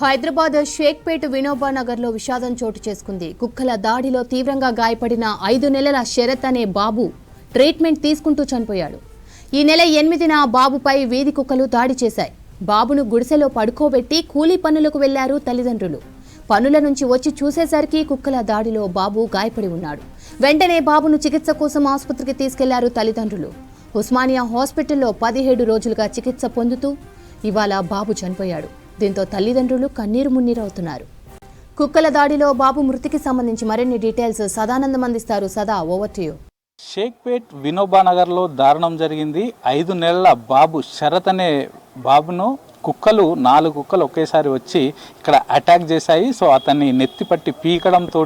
హైదరాబాద్ షేక్పేట్ వినోబా నగర్లో విషాదం చోటు చేసుకుంది. కుక్కల దాడిలో తీవ్రంగా గాయపడిన 5 నెలల శరత్ అనే బాబు ట్రీట్మెంట్ తీసుకుంటూ చనిపోయాడు. ఈ నెల 8న బాబుపై వీధి కుక్కలు దాడి చేశాయి. బాబును గుడిసెలో పడుకోబెట్టి కూలీ పనులకు వెళ్లారు తల్లిదండ్రులు. పనుల నుంచి వచ్చి చూసేసరికి కుక్కల దాడిలో బాబు గాయపడి ఉన్నాడు. వెంటనే బాబును చికిత్స కోసం ఆసుపత్రికి తీసుకెళ్లారు తల్లిదండ్రులు. ఉస్మానియా హాస్పిటల్లో 17 రోజులుగా చికిత్స పొందుతూ ఇవాళ బాబు చనిపోయాడు. దీంతో తల్లిదండ్రులు కన్నీరు మున్నీరవుతున్నారు. కుక్కల దాడిలో బాబు మృతికి సంబంధించి మరిన్ని డీటెయిల్స్ సదానందం అందిస్తారు. సదా, over to you. Shaikpet Vinoba నగర్లో దారుణం జరిగింది. 5 నెలల బాబు శరత్ అనే బాబును కుక్కలు 4 కుక్కలు ఒకేసారి వచ్చి ఇక్కడ అటాక్ చేశాయి. సో అతన్ని నెత్తిపట్టి పీకడంతో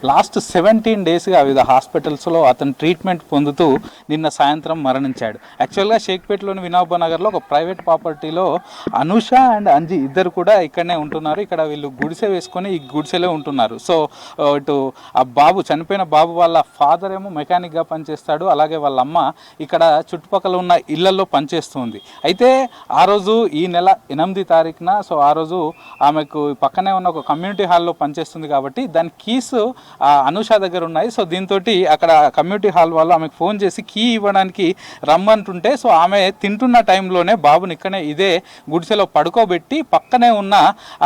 లాస్ట్ 17 డేస్గా వివిధ హాస్పిటల్స్లో అతను ట్రీట్మెంట్ పొందుతూ నిన్న సాయంత్రం మరణించాడు. యాక్చువల్గా షేక్పేట్లోని వినోబా నగర్లో ఒక ప్రైవేట్ ప్రాపర్టీలో అనూష అండ్ అంజీ ఇద్దరు కూడా ఇక్కడనే ఉంటున్నారు. ఇక్కడ వీళ్ళు గుడిసె వేసుకొని ఈ గుడిసెలో ఉంటున్నారు. సో ఇటు ఆ బాబు చనిపోయిన బాబు వాళ్ళ ఫాదర్ ఏమో మెకానిక్గా పనిచేస్తాడు. అలాగే వాళ్ళ అమ్మ ఇక్కడ చుట్టుపక్కల ఉన్న ఇళ్లలో పనిచేస్తుంది. అయితే ఆ రోజు ఈ నెల 8 తారీఖున సో ఆ రోజు ఆమెకు పక్కనే ఉన్న ఒక కమ్యూనిటీ హాల్లో పనిచేస్తుంది కాబట్టి దాని కీస్ అనూష దగ్గర ఉన్నాయి. సో దీంతో అక్కడ కమ్యూనిటీ హాల్ వాళ్ళు ఆమెకు ఫోన్ చేసి కీ ఇవ్వడానికి రమ్మంటుంటే సో ఆమె తింటున్న టైంలోనే బాబుని ఇక్కడనే ఇదే గుడిసెలో పడుకోబెట్టి పక్కనే ఉన్న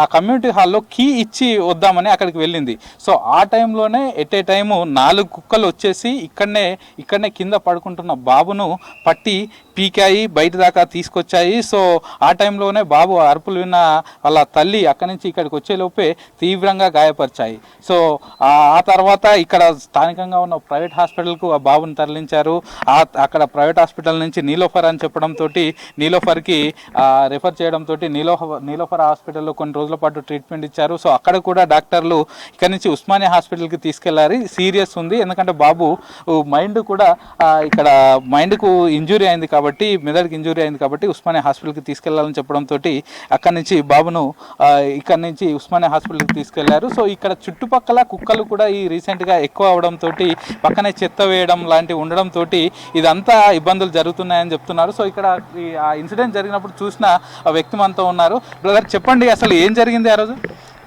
ఆ కమ్యూనిటీ హాల్లో కీ ఇచ్చి వద్దామని అక్కడికి వెళ్ళింది. సో ఆ టైంలోనే ఎట్ ఏ టైము 4 కుక్కలు వచ్చేసి ఇక్కడనే కింద పడుకుంటున్న బాబును పట్టి పీకాయి, బయట దాకా తీసుకొచ్చాయి. సో ఆ టైంలోనే బాబు అరుపులు విన్న వాళ్ళ తల్లి అక్కడి నుంచి ఇక్కడికి వచ్చేలోపే తీవ్రంగా గాయపరిచాయి. సో ఆ తర్వాత ఇక్కడ స్థానికంగా ఉన్న ప్రైవేట్ హాస్పిటల్కు ఆ బాబుని తరలించారు. అక్కడ ప్రైవేట్ హాస్పిటల్ నుంచి నీలోఫర్ అని చెప్పడంతో నీలోఫర్కి రెఫర్ చేయడంతో నీలోఫర్ హాస్పిటల్లో కొన్ని రోజుల పాటు ట్రీట్మెంట్ ఇచ్చారు. సో అక్కడ కూడా డాక్టర్లు ఇక్కడ నుంచి ఉస్మానియా హాస్పిటల్కి తీసుకెళ్లారు. సీరియస్ ఉంది, ఎందుకంటే బాబు మైండ్ కూడా ఇక్కడ మైండ్కు ఇంజురీ అయింది కాబట్టి, మెదడుకి ఇంజురీ అయింది కాబట్టి ఉస్మానియా హాస్పిటల్కి తీసుకెళ్లాలని చెప్పడంతో అక్కడి నుంచి బాబును ఇక్కడి నుంచి ఉస్మానియా హాస్పిటల్కి తీసుకెళ్లారు. సో ఇక్కడ చుట్టుపక్కల కుక్కలు కూడా ఈ రీసెంట్గా ఎక్కువ అవడంతో పక్కనే చెత్త వేయడం లాంటివి ఉండడంతో ఇదంతా ఇబ్బందులు జరుగుతున్నాయని చెప్తున్నారు. సో ఇక్కడ ఆ ఇన్సిడెంట్ జరిగినప్పుడు చూసిన వ్యక్తి మనతో ఉన్నారు. బ్రదర్, చెప్పండి అసలు ఏం జరిగింది ఆ రోజు?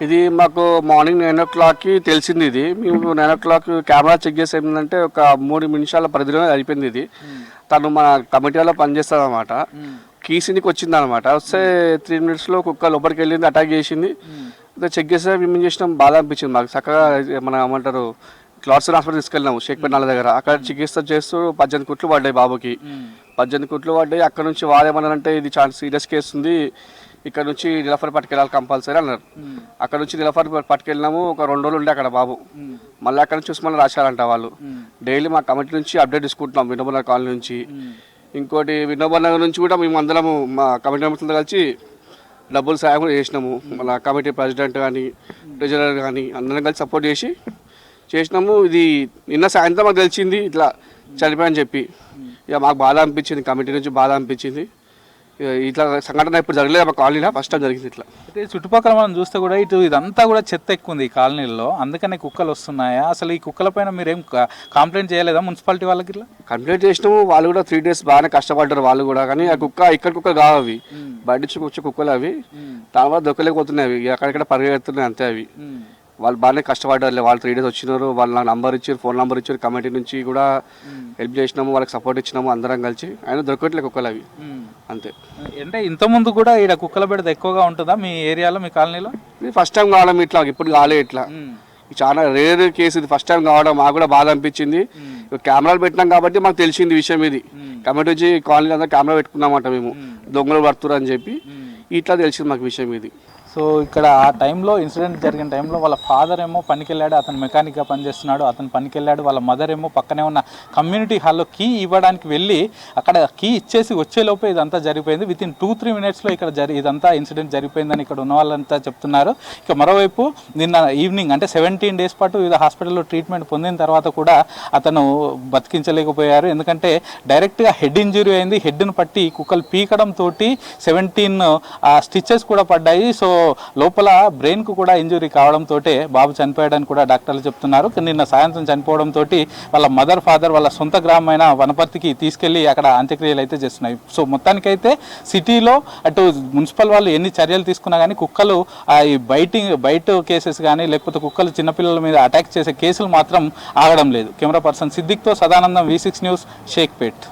ఇది మాకు మార్నింగ్ 9 o'clockకి తెలిసింది. ఇది మేము 9 o'clock కెమెరా చెక్ చేసి ఏంటంటే ఒక 3 నిమిషాల పరిధిలోనే అయిపోయింది. ఇది తను మన కమిటీలో పనిచేస్తుంది అనమాట. కీసినికి వచ్చింది అనమాట. వస్తే 3 minutesలో కుక్క లోపలికి వెళ్ళింది, అటాక్ చేసింది. చెక్ చేస్తే మేము చేసినాం, బాధ అనిపించింది మాకు. చక్కగా మన ఏమంటారు క్లాట్స్ హాస్పిటల్ తీసుకెళ్ళినాము షేక్పేట్ నాల దగ్గర. అక్కడ చికిత్స చేస్తూ 18 కుట్లు పడ్డాయి బాబుకి. 18 కుట్లు పడ్డాయి. అక్కడ నుంచి వాళ్ళేమన్నారంటే ఇది చాలా సీరియస్ కేసు ఉంది, ఇక్కడ నుంచి నిలఫర్ పట్టుకెళ్ళాలి కంపల్సరీ అన్నారు. అక్కడ నుంచి నిలఫర్ పట్టుకెళ్ళినాము. ఒక 2 రోజులు ఉండే అక్కడ బాబు. మళ్ళీ అక్కడ నుంచి ఉస్మానియా రాశారంట వాళ్ళు. డైలీ మా కమిటీ నుంచి అప్డేట్ తీసుకుంటున్నాం వినోబా నగర్ కాలనీ నుంచి. ఇంకోటి వినోబా నగర్ నుంచి కూడా మేము అందరము మా కమిటీ మెంబర్స్తో కలిసి డబ్బులు సాయం కూడా చేసినాము. మన కమిటీ ప్రెసిడెంట్ కానీ ట్రెజరర్ కానీ అందరం కలిసి సపోర్ట్ చేసినాము. ఇది నిన్న సాయంత్రం మాకు తెలిసింది ఇట్లా చనిపోయని చెప్పి. ఇక మాకు బాధ అనిపించింది, కమిటీ నుంచి బాధ అనిపించింది. ఇట్లా సంఘటన ఇప్పుడు జరగలేదు మా కాలనీలో, ఫస్ట్ టైం జరిగింది ఇట్లా. అయితే చుట్టుపక్కల మనం చూస్తే కూడా ఇదంతా కూడా చెత్త ఎక్కువ ఉంది ఈ కాలనీలో, అందుకనే కుక్కలు వస్తున్నాయా? అసలు ఈ కుక్కల పైన మీరేం కంప్లైంట్ చేయలేదా మున్సిపాలిటీ వాళ్ళకి? ఇట్లా కంప్లైంట్ చేసినాము. వాళ్ళు కూడా 3 days బాగానే కష్టపడ్డారు వాళ్ళు కూడా. కానీ ఆ కుక్క ఇక్కడ కుక్క కావు, అవి బయట నుంచి వచ్చే కుక్కలు. అవి తర్వాత దొక్కలేకపోతున్నాయి, అవి అక్కడిక్కడ పరిగెడుతున్నాయి అంతే. అవి వాళ్ళు బాగానే కష్టపడ్డారు. వాళ్ళు 3 days వచ్చినారు, వాళ్ళు నాకు నంబర్ ఇచ్చారు, ఫోన్ నెంబర్ ఇచ్చారు. కమిటీ నుంచి కూడా హెల్ప్ చేసినాము, వాళ్ళకి సపోర్ట్ ఇచ్చినాము అందరం కలిసి. అయినా దొరకట్లేదు కుక్కలు అవి అంతే. అంటే ఇంతకుముందు కూడా ఇక్కడ కుక్కల బెడద ఎక్కువగా ఉంటుందా మీ ఏరియాలో, మీ కాలనీలో? ఇది ఫస్ట్ టైం కావడం ఇట్లా, ఇప్పుడు కాలే ఇట్లా. చాలా రేర్ కేసు ఇది, ఫస్ట్ టైం కావడం. మాకు కూడా బాధ అనిపించింది. కెమెరాలు పెట్టినాం కాబట్టి మాకు తెలిసింది విషయం ఇది. కమిటీ నుంచి కాలనీ అంతా కెమెరా పెట్టుకున్నామట మేము, దొంగలు పడుతున్నారు అని చెప్పి. ఇట్లా తెలిసింది మాకు విషయం ఇది. సో ఇక్కడ ఆ టైంలో ఇన్సిడెంట్ జరిగిన టైంలో వాళ్ళ ఫాదర్ ఏమో పనికి వెళ్ళాడు, అతను మెకానిక్గా పనిచేస్తున్నాడు, అతను పనికి వెళ్ళాడు. వాళ్ళ మదర్ ఏమో పక్కనే ఉన్న కమ్యూనిటీ హాల్లో కీ ఇవ్వడానికి వెళ్ళి అక్కడ కీ ఇచ్చేసి వచ్చేలోపే ఇదంతా జరిగిపోయింది. విత్ ఇన్ 2-3 minutesలో ఇక్కడ ఇదంతా ఇన్సిడెంట్ జరిగిపోయిందని ఇక్కడ ఉన్న వాళ్ళంతా చెప్తున్నారు. ఇక మరోవైపు నిన్న ఈవినింగ్ అంటే 17 days పాటు వివిధ హాస్పిటల్లో ట్రీట్మెంట్ పొందిన తర్వాత కూడా అతను బతికించలేకపోయారు. ఎందుకంటే డైరెక్ట్గా హెడ్ ఇంజురీ అయింది. హెడ్ను పట్టి కుక్కలు పీకడంతో 17 స్టిచెస్ కూడా పడ్డాయి. సో లోపల బ్రెయిన్కు కూడా ఇంజురీ కావడంతో బాబు చనిపోయాడని కూడా డాక్టర్లు చెప్తున్నారు. నిన్న సాయంత్రం చనిపోవడంతో వాళ్ళ మదర్ ఫాదర్ వాళ్ళ సొంత గ్రామమైన వనపర్తికి తీసుకెళ్లి అక్కడ అంత్యక్రియలు అయితే చేస్తున్నాయి. సో మొత్తానికైతే సిటీలో అటు మున్సిపల్ వాళ్ళు ఎన్ని చర్యలు తీసుకున్నా కానీ కుక్కలు ఈ బయట కేసెస్ కానీ లేకపోతే కుక్కలు చిన్నపిల్లల మీద అటాక్ చేసే కేసులు మాత్రం ఆగడం లేదు. కెమెరా పర్సన్ సిద్దిక్తో సదానందం, V6 న్యూస్, షేక్పేట్.